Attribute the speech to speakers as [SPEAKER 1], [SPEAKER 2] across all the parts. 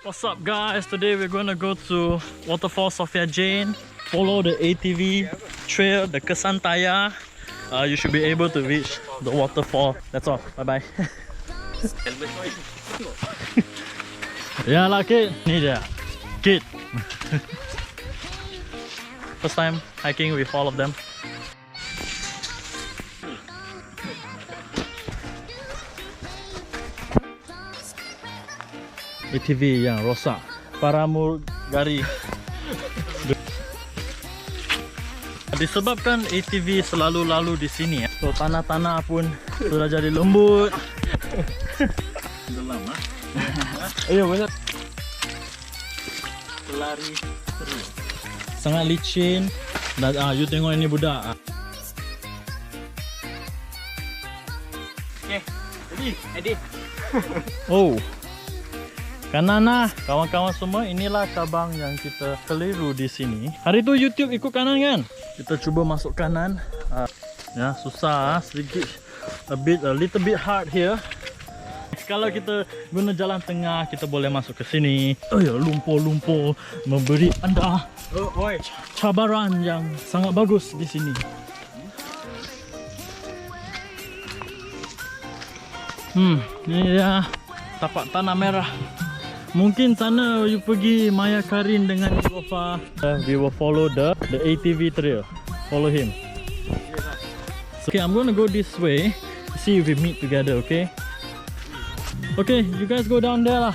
[SPEAKER 1] What's up guys? Today we're gonna go to Waterfalls Sofea Jane, follow the ATV trail, the Kesantaya. You should be able to reach the waterfall. That's all. Bye bye. Ya lah kid. Ni dia kid. First time hiking with all of them. ATV yang rosak, pramugari. Disebabkan ATV selalu lalu di sini, so tanah-tanah pun sudah jadi lembut. Dalam ah. Iya benar. Lari terus. Sangat licin. Dan you tengok ini budak. Okay, Eddie. Oh. Kanan lah kawan-kawan semua, inilah cabang yang kita keliru di sini. Hari tu YouTube ikut kanan kan? Kita cuba masuk kanan. Ya, susah sedikit. A little bit hard here. Kalau kita guna jalan tengah, kita boleh masuk ke sini. Oh ya, lumpur-lumpur memberi anda cabaran yang sangat bagus di sini. Ini dia tapak tanah merah. Mungkin sana you pergi Maya Karin dengan Sofea. We will follow the ATV trail. Follow him. Okay, I'm gonna go this way. See if we meet together, okay? Okay, you guys go down there lah.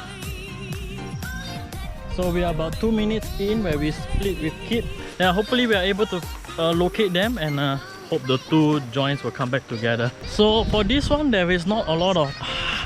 [SPEAKER 1] So we are about 2 minutes in where we split with Kid. Yeah, hopefully we are able to locate them and hope the two joints will come back together. So for this one, there is not a lot of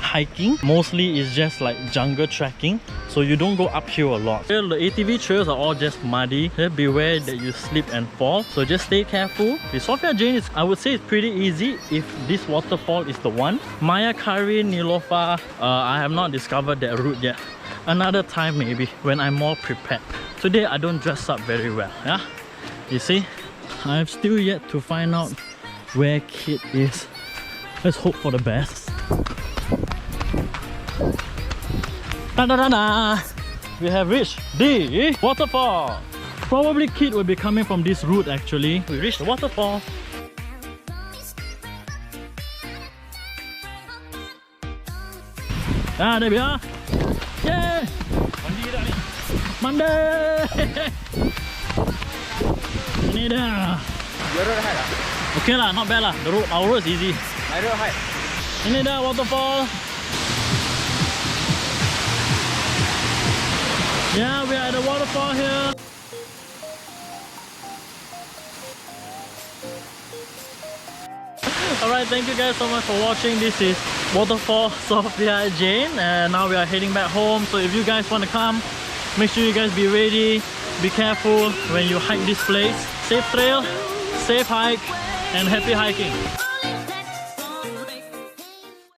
[SPEAKER 1] hiking. Mostly it's just like jungle trekking, so you don't go uphill a lot. The ATV trails are all just muddy. Beware that you slip and fall, so just stay careful. The Sofea Jane is, I would say, it's pretty easy if this waterfall is the one. Maya Karin, Nilofa, I have not discovered that route yet. Another time maybe when I'm more prepared. Today I don't dress up very well. Yeah, you see, I've still yet to find out where Kid is. Let's hope for the best. Ta-da-da-da! We have reached the waterfall. Probably Kid will be coming from this route actually. We reached the waterfall. Ah, there we are. Yay! Mandi dah ni. Mandi! Ini dah.
[SPEAKER 2] Your road high lah.
[SPEAKER 1] Okay lah, not bad lah. Our road is easy.
[SPEAKER 2] My road high.
[SPEAKER 1] Ini dah waterfall. Yeah, we are at the waterfall here. Alright, thank you guys so much for watching. This is Waterfall Sofea Jane, and now we are heading back home. So if you guys want to come, make sure you guys be ready. Be careful when you hike this place. Safe trail, safe hike, and happy hiking.